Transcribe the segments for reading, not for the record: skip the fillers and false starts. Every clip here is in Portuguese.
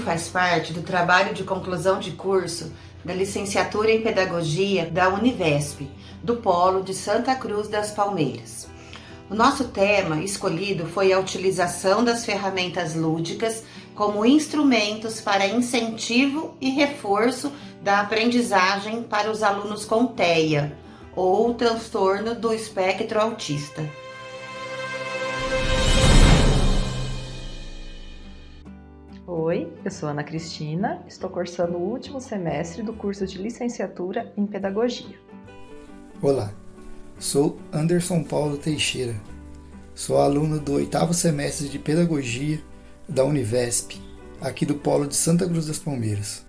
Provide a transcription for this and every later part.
faz parte do trabalho de conclusão de curso da licenciatura em Pedagogia da Univesp, do Polo de Santa Cruz das Palmeiras. O nosso tema escolhido foi a utilização das ferramentas lúdicas como instrumentos para incentivo e reforço da aprendizagem para os alunos com TEA, ou transtorno do espectro autista. Oi, eu sou Ana Cristina, estou cursando o último semestre do curso de licenciatura em Pedagogia. Olá, sou Anderson Paulo Teixeira, sou aluno do 8º semestre de Pedagogia da Univesp, aqui do Polo de Santa Cruz das Palmeiras.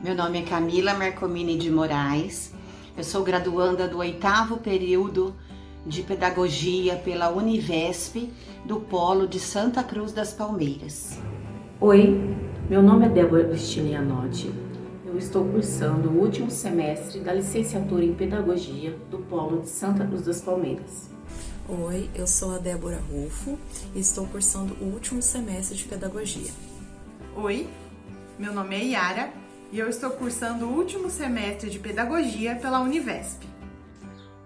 Meu nome é Camila Marcomini de Moraes, eu sou graduanda do 8º período de Pedagogia pela Univesp, do Polo de Santa Cruz das Palmeiras. Oi, meu nome é Débora Cristina Ianotti, eu estou cursando o último semestre da licenciatura em Pedagogia do Polo de Santa Cruz das Palmeiras. Oi, eu sou a Débora Rufo e estou cursando o último semestre de Pedagogia. Oi, meu nome é Yara e eu estou cursando o último semestre de Pedagogia pela Univesp.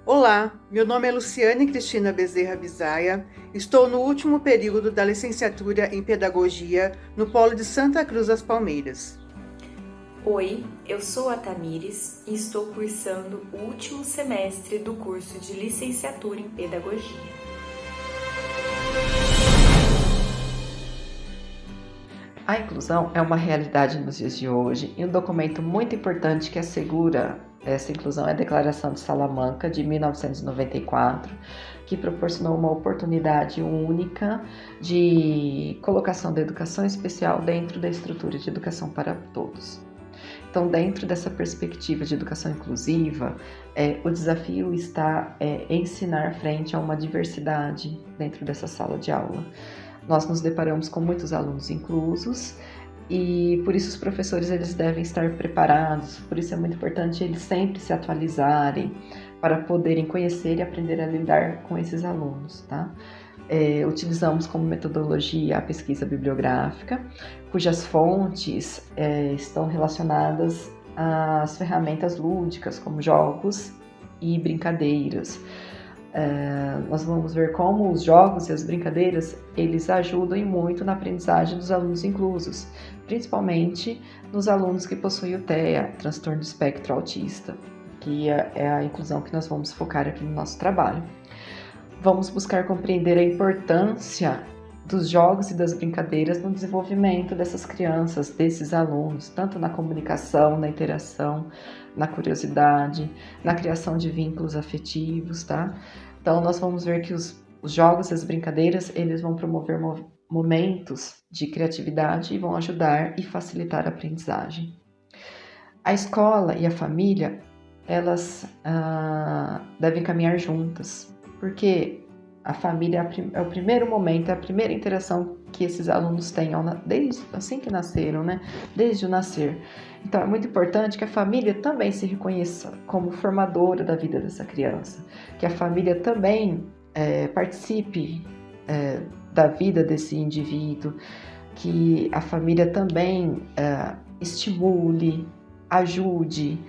Olá, meu nome é Luciane Cristina Bezerra Bisaia, estou no último período da licenciatura em Pedagogia no Polo de Santa Cruz das Palmeiras. Oi, eu sou a Tamires e estou cursando o último semestre do curso de licenciatura em Pedagogia. A inclusão é uma realidade nos dias de hoje e um documento muito importante que assegura essa inclusão é a Declaração de Salamanca de 1994, que proporcionou uma oportunidade única de colocação da educação especial dentro da estrutura de educação para todos. Então, dentro dessa perspectiva de educação inclusiva, o desafio está em ensinar frente a uma diversidade dentro dessa sala de aula. Nós nos deparamos com muitos alunos inclusos e por isso os professores eles devem estar preparados, por isso é muito importante eles sempre se atualizarem para poderem conhecer e aprender a lidar com esses alunos, tá? Utilizamos como metodologia a pesquisa bibliográfica, cujas fontes estão relacionadas às ferramentas lúdicas, como jogos e brincadeiras. Nós vamos ver como os jogos e as brincadeiras eles ajudam e muito na aprendizagem dos alunos inclusos, principalmente nos alunos que possuem o TEA, transtorno do espectro autista, que é a inclusão que nós vamos focar aqui no nosso trabalho. Vamos buscar compreender a importância dos jogos e das brincadeiras no desenvolvimento dessas crianças, desses alunos, tanto na comunicação, na interação, na curiosidade, na criação de vínculos afetivos, tá? Então, nós vamos ver que os jogos e as brincadeiras, eles vão promover momentos de criatividade e vão ajudar e facilitar a aprendizagem. A escola e a família, elas devem caminhar juntas, porque a família é o primeiro momento, é a primeira interação que esses alunos tenham desde assim que nasceram, né? Desde o nascer. Então é muito importante que a família também se reconheça como formadora da vida dessa criança, que a família também participe da vida desse indivíduo, que a família também estimule, ajude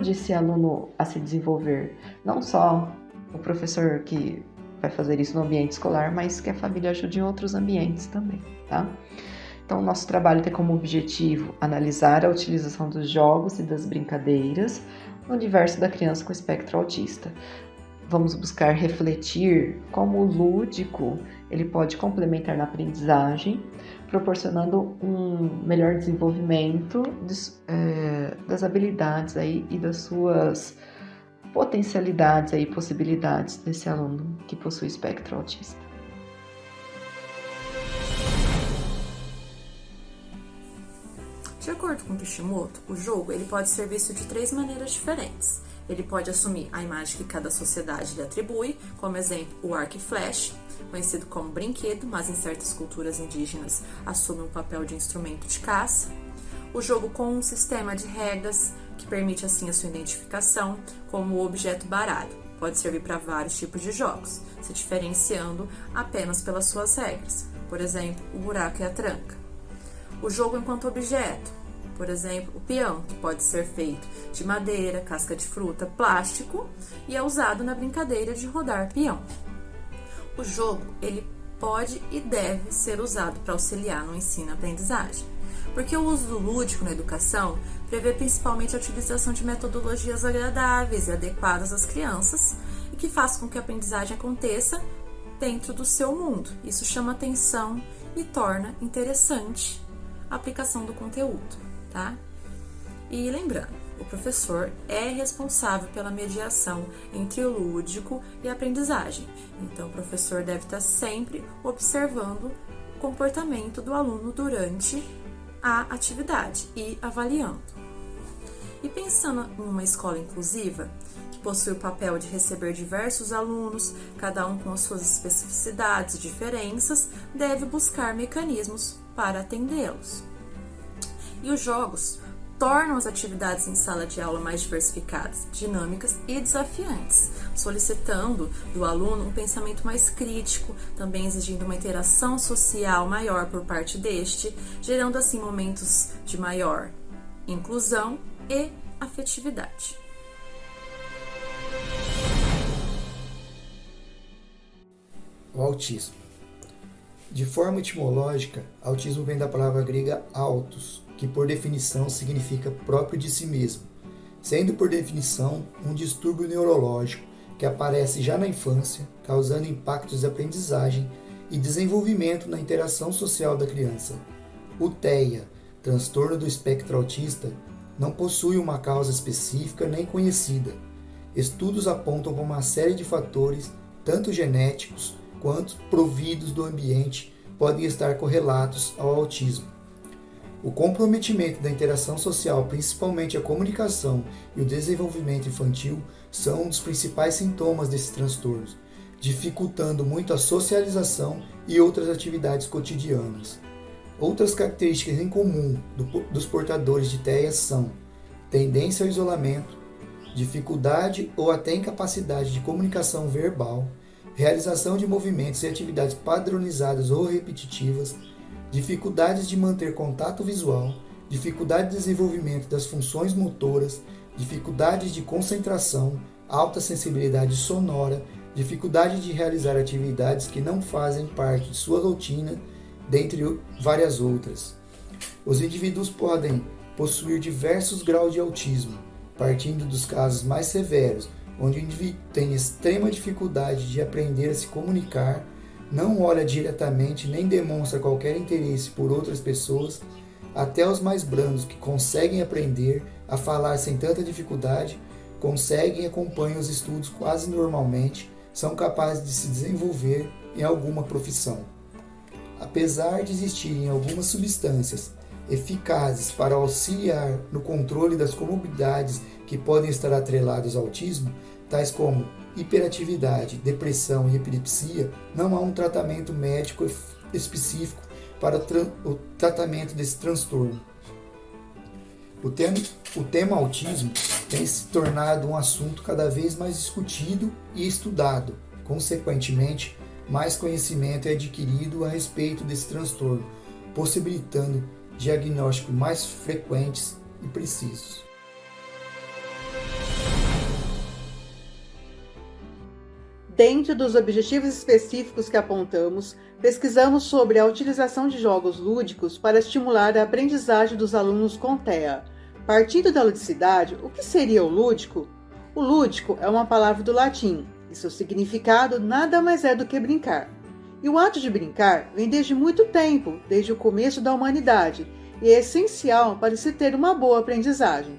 esse aluno a se desenvolver, não só o professor que vai fazer isso no ambiente escolar, mas que a família ajude em outros ambientes também, tá? Então, o nosso trabalho tem como objetivo analisar a utilização dos jogos e das brincadeiras no universo da criança com espectro autista. Vamos buscar refletir como o lúdico ele pode complementar na aprendizagem, proporcionando um melhor desenvolvimento das habilidades aí e das suas potencialidades e possibilidades desse aluno que possui espectro autista. De acordo com Kishimoto, o jogo ele pode ser visto de 3 maneiras diferentes. Ele pode assumir a imagem que cada sociedade lhe atribui, como exemplo o arco e flecha, conhecido como brinquedo, mas em certas culturas indígenas assume um papel de instrumento de caça. O jogo com um sistema de regras, que permite assim a sua identificação, como o objeto baralho. Pode servir para vários tipos de jogos, se diferenciando apenas pelas suas regras. Por exemplo, o buraco e a tranca. O jogo enquanto objeto, por exemplo, o peão, que pode ser feito de madeira, casca de fruta, plástico e é usado na brincadeira de rodar peão. O jogo, ele pode e deve ser usado para auxiliar no ensino e aprendizagem, porque o uso do lúdico na educação prevê principalmente a utilização de metodologias agradáveis e adequadas às crianças e que façam com que a aprendizagem aconteça dentro do seu mundo. Isso chama atenção e torna interessante a aplicação do conteúdo, tá? E lembrando, o professor é responsável pela mediação entre o lúdico e a aprendizagem. Então, o professor deve estar sempre observando o comportamento do aluno durante a atividade e avaliando. E pensando em uma escola inclusiva, que possui o papel de receber diversos alunos, cada um com as suas especificidades e diferenças, deve buscar mecanismos para atendê-los. E os jogos tornam as atividades em sala de aula mais diversificadas, dinâmicas e desafiantes, solicitando do aluno um pensamento mais crítico, também exigindo uma interação social maior por parte deste, gerando assim momentos de maior inclusão e afetividade. O autismo. De forma etimológica, autismo vem da palavra grega autos, que por definição significa próprio de si mesmo, sendo por definição um distúrbio neurológico que aparece já na infância, causando impactos de aprendizagem e desenvolvimento na interação social da criança. O TEA, transtorno do espectro autista, não possui uma causa específica nem conhecida. Estudos apontam para uma série de fatores, tanto genéticos quanto providos do ambiente, podem estar correlatos ao autismo. O comprometimento da interação social, principalmente a comunicação e o desenvolvimento infantil, são um dos principais sintomas desses transtornos, dificultando muito a socialização e outras atividades cotidianas. Outras características em comum dos portadores de TEA são tendência ao isolamento, dificuldade ou até incapacidade de comunicação verbal, realização de movimentos e atividades padronizadas ou repetitivas, dificuldades de manter contato visual, dificuldade de desenvolvimento das funções motoras, dificuldades de concentração, alta sensibilidade sonora, dificuldade de realizar atividades que não fazem parte de sua rotina, dentre várias outras. Os indivíduos podem possuir diversos graus de autismo, partindo dos casos mais severos, onde o indivíduo tem extrema dificuldade de aprender a se comunicar, não olha diretamente nem demonstra qualquer interesse por outras pessoas, até os mais brandos que conseguem aprender a falar sem tanta dificuldade, conseguem e acompanham os estudos quase normalmente, são capazes de se desenvolver em alguma profissão. Apesar de existirem algumas substâncias eficazes para auxiliar no controle das comorbidades que podem estar atreladas ao autismo, tais como hiperatividade, depressão e epilepsia, não há um tratamento médico específico para o tratamento desse transtorno. O tema autismo tem se tornado um assunto cada vez mais discutido e estudado. Consequentemente, mais conhecimento é adquirido a respeito desse transtorno, possibilitando diagnósticos mais frequentes e precisos. Dentro dos objetivos específicos que apontamos, pesquisamos sobre a utilização de jogos lúdicos para estimular a aprendizagem dos alunos com TEA. Partindo da ludicidade, o que seria o lúdico? O lúdico é uma palavra do latim, e seu significado nada mais é do que brincar. E o ato de brincar vem desde muito tempo, desde o começo da humanidade, e é essencial para se ter uma boa aprendizagem.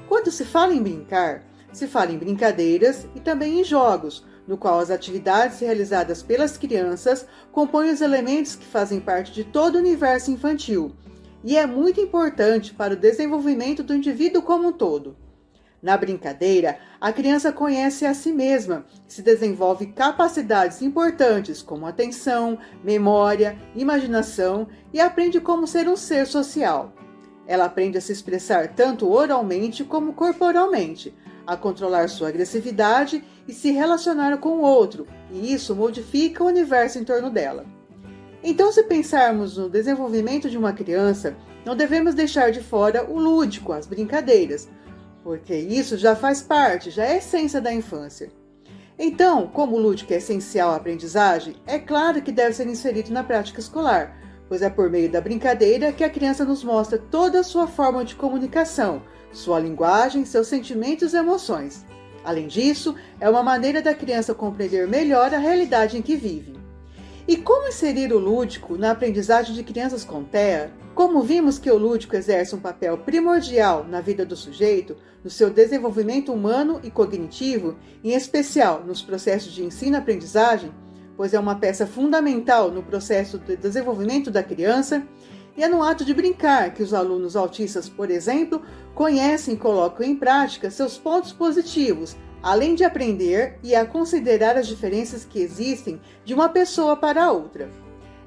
Quando se fala em brincar, se fala em brincadeiras e também em jogos, no qual as atividades realizadas pelas crianças compõem os elementos que fazem parte de todo o universo infantil, e é muito importante para o desenvolvimento do indivíduo como um todo. Na brincadeira, a criança conhece a si mesma, se desenvolve capacidades importantes como atenção, memória, imaginação e aprende como ser um ser social. Ela aprende a se expressar tanto oralmente como corporalmente, a controlar sua agressividade e se relacionar com o outro, e isso modifica o universo em torno dela. Então, se pensarmos no desenvolvimento de uma criança, não devemos deixar de fora o lúdico, as brincadeiras, porque isso já faz parte, já é essência da infância. Então, como o lúdico é essencial à aprendizagem, é claro que deve ser inserido na prática escolar, pois é por meio da brincadeira que a criança nos mostra toda a sua forma de comunicação, sua linguagem, seus sentimentos e emoções. Além disso, é uma maneira da criança compreender melhor a realidade em que vive. E como inserir o lúdico na aprendizagem de crianças com TEA? Como vimos que o lúdico exerce um papel primordial na vida do sujeito, no seu desenvolvimento humano e cognitivo, em especial nos processos de ensino-aprendizagem, pois é uma peça fundamental no processo de desenvolvimento da criança, e é no ato de brincar que os alunos autistas, por exemplo, conhecem e colocam em prática seus pontos positivos, além de aprender e a considerar as diferenças que existem de uma pessoa para outra.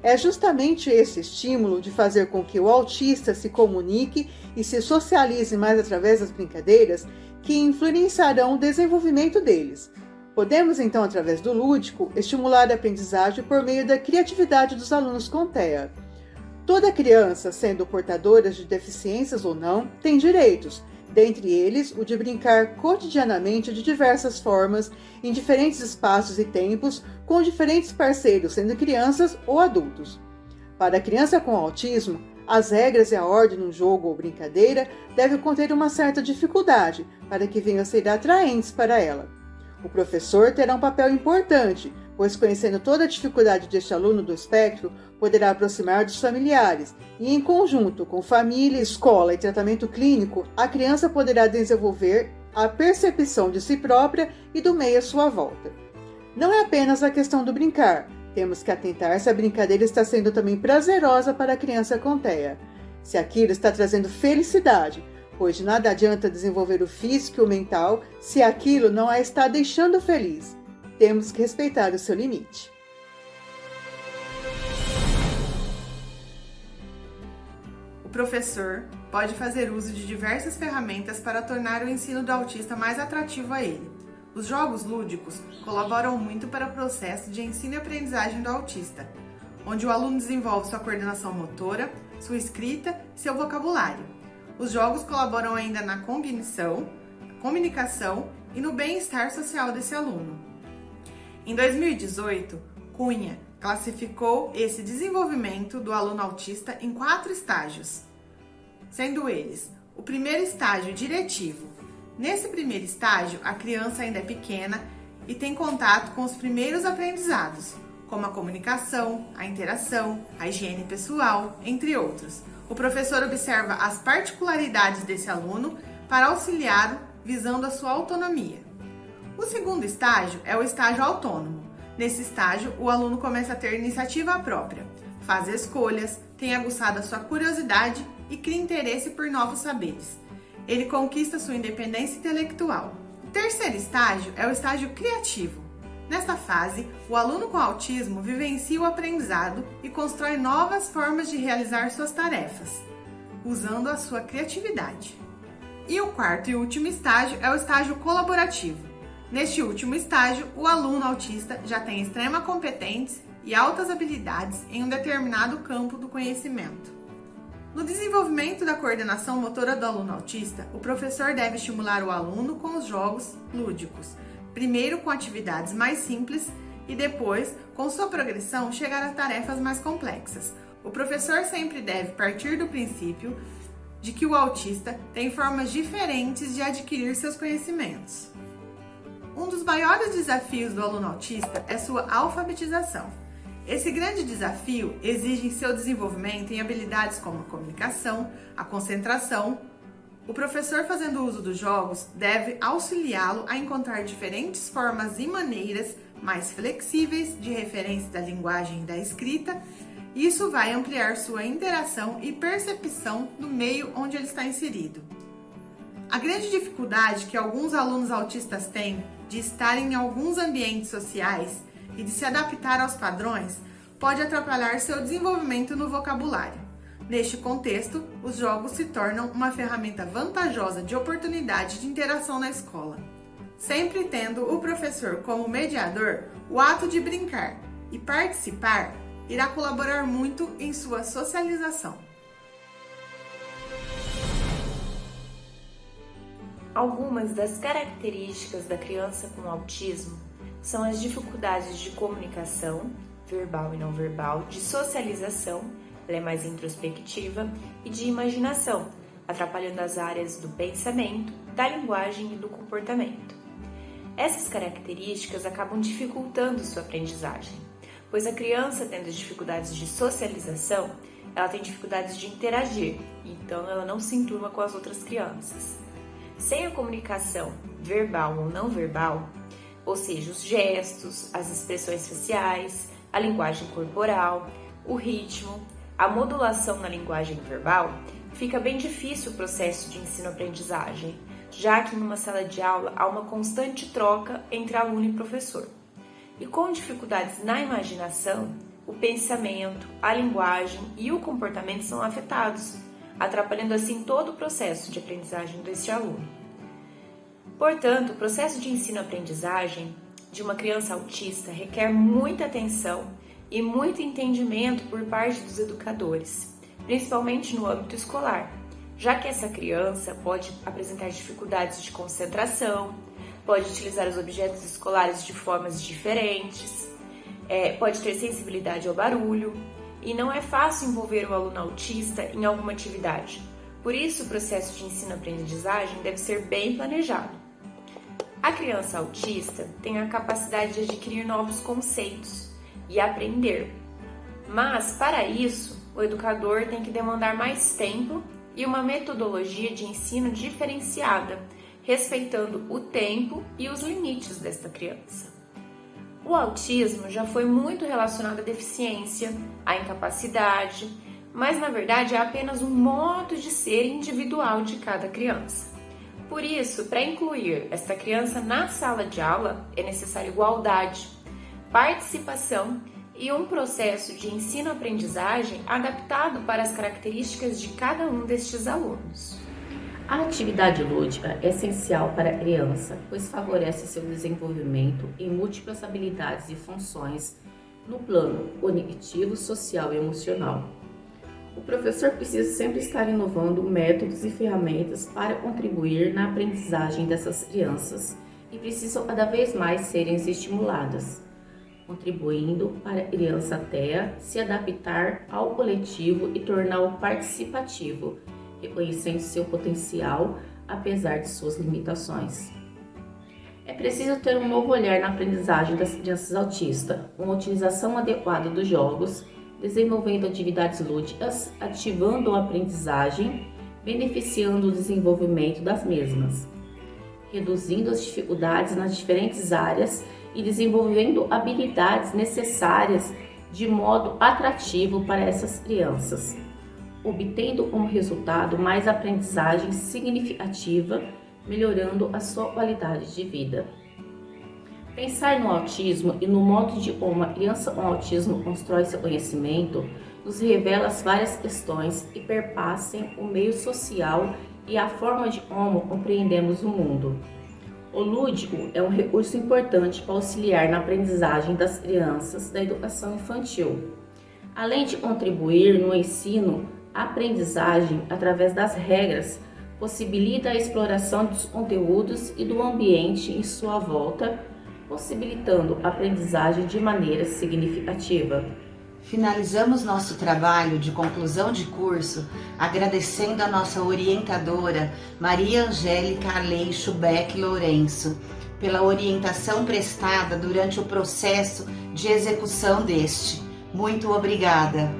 É justamente esse estímulo de fazer com que o autista se comunique e se socialize mais através das brincadeiras que influenciarão o desenvolvimento deles. Podemos, então, através do lúdico, estimular a aprendizagem por meio da criatividade dos alunos com TEA. Toda criança, sendo portadora de deficiências ou não, tem direitos, dentre eles o de brincar cotidianamente de diversas formas, em diferentes espaços e tempos, com diferentes parceiros, sendo crianças ou adultos. Para a criança com autismo, as regras e a ordem no jogo ou brincadeira devem conter uma certa dificuldade para que venham a ser atraentes para ela. O professor terá um papel importante, pois conhecendo toda a dificuldade deste aluno do espectro, poderá aproximar dos familiares e, em conjunto com família, escola e tratamento clínico, a criança poderá desenvolver a percepção de si própria e do meio à sua volta. Não é apenas a questão do brincar, temos que atentar se a brincadeira está sendo também prazerosa para a criança com TEA, se aquilo está trazendo felicidade, pois de nada adianta desenvolver o físico e o mental se aquilo não a está deixando feliz. Temos que respeitar o seu limite. O professor pode fazer uso de diversas ferramentas para tornar o ensino do autista mais atrativo a ele. Os jogos lúdicos colaboram muito para o processo de ensino e aprendizagem do autista, onde o aluno desenvolve sua coordenação motora, sua escrita e seu vocabulário. Os jogos colaboram ainda na cognição, comunicação e no bem-estar social desse aluno. Em 2018, Cunha classificou esse desenvolvimento do aluno autista em 4 estágios, sendo eles: o primeiro estágio diretivo. Nesse primeiro estágio, a criança ainda é pequena e tem contato com os primeiros aprendizados, como a comunicação, a interação, a higiene pessoal, entre outros. O professor observa as particularidades desse aluno para auxiliá-lo, visando a sua autonomia. O segundo estágio é o estágio autônomo. Nesse estágio, o aluno começa a ter iniciativa própria, faz escolhas, tem aguçado a sua curiosidade e cria interesse por novos saberes. Ele conquista sua independência intelectual. O terceiro estágio é o estágio criativo. Nesta fase, o aluno com autismo vivencia o aprendizado e constrói novas formas de realizar suas tarefas, usando a sua criatividade. E o quarto e último estágio é o estágio colaborativo. Neste último estágio, o aluno autista já tem extrema competência e altas habilidades em um determinado campo do conhecimento. No desenvolvimento da coordenação motora do aluno autista, o professor deve estimular o aluno com os jogos lúdicos, primeiro com atividades mais simples e depois, com sua progressão, chegar a tarefas mais complexas. O professor sempre deve partir do princípio de que o autista tem formas diferentes de adquirir seus conhecimentos. Um dos maiores desafios do aluno autista é sua alfabetização. Esse grande desafio exige seu desenvolvimento em habilidades como a comunicação, a concentração. O professor, fazendo uso dos jogos, deve auxiliá-lo a encontrar diferentes formas e maneiras mais flexíveis de referência da linguagem e da escrita. Isso vai ampliar sua interação e percepção do meio onde ele está inserido. A grande dificuldade que alguns alunos autistas têm de estar em alguns ambientes sociais e de se adaptar aos padrões pode atrapalhar seu desenvolvimento no vocabulário. Neste contexto, os jogos se tornam uma ferramenta vantajosa de oportunidade de interação na escola. Sempre tendo o professor como mediador, o ato de brincar e participar irá colaborar muito em sua socialização. Algumas das características da criança com autismo são as dificuldades de comunicação, verbal e não verbal, de socialização, ela é mais introspectiva, e de imaginação, atrapalhando as áreas do pensamento, da linguagem e do comportamento. Essas características acabam dificultando sua aprendizagem, pois a criança tendo dificuldades de socialização, ela tem dificuldades de interagir, então ela não se enturma com as outras crianças. Sem a comunicação verbal ou não verbal, ou seja, os gestos, as expressões faciais, a linguagem corporal, o ritmo, a modulação na linguagem verbal, fica bem difícil o processo de ensino-aprendizagem, já que em uma sala de aula há uma constante troca entre aluno e professor. E com dificuldades na imaginação, o pensamento, a linguagem e o comportamento são afetados, atrapalhando assim todo o processo de aprendizagem deste aluno. Portanto, o processo de ensino-aprendizagem de uma criança autista requer muita atenção e muito entendimento por parte dos educadores, principalmente no âmbito escolar, já que essa criança pode apresentar dificuldades de concentração, pode utilizar os objetos escolares de formas diferentes, pode ter sensibilidade ao barulho, e não é fácil envolver o aluno autista em alguma atividade. Por isso, o processo de ensino-aprendizagem deve ser bem planejado. A criança autista tem a capacidade de adquirir novos conceitos e aprender, mas para isso, o educador tem que demandar mais tempo e uma metodologia de ensino diferenciada, respeitando o tempo e os limites desta criança. O autismo já foi muito relacionado à deficiência, à incapacidade, mas na verdade é apenas um modo de ser individual de cada criança. Por isso, para incluir esta criança na sala de aula, é necessária igualdade, participação e um processo de ensino-aprendizagem adaptado para as características de cada um destes alunos. A atividade lúdica é essencial para a criança, pois favorece seu desenvolvimento em múltiplas habilidades e funções no plano cognitivo, social e emocional. O professor precisa sempre estar inovando métodos e ferramentas para contribuir na aprendizagem dessas crianças e precisam cada vez mais serem estimuladas, contribuindo para a criança TEA se adaptar ao coletivo e torná-lo participativo, reconhecendo seu potencial apesar de suas limitações. É preciso ter um novo olhar na aprendizagem das crianças autistas, uma utilização adequada dos jogos, desenvolvendo atividades lúdicas, ativando a aprendizagem, beneficiando o desenvolvimento das mesmas, reduzindo as dificuldades nas diferentes áreas e desenvolvendo habilidades necessárias de modo atrativo para essas crianças, obtendo como resultado mais aprendizagem significativa, melhorando a sua qualidade de vida. Pensar no autismo e no modo de como uma criança com autismo constrói seu conhecimento nos revela as várias questões que perpassam o meio social e a forma de como compreendemos o mundo. O lúdico é um recurso importante para auxiliar na aprendizagem das crianças da educação infantil, além de contribuir no ensino. A aprendizagem, através das regras, possibilita a exploração dos conteúdos e do ambiente em sua volta, possibilitando a aprendizagem de maneira significativa. Finalizamos nosso trabalho de conclusão de curso agradecendo a nossa orientadora Maria Angélica Aleixo Beck Lourenço pela orientação prestada durante o processo de execução deste. Muito obrigada!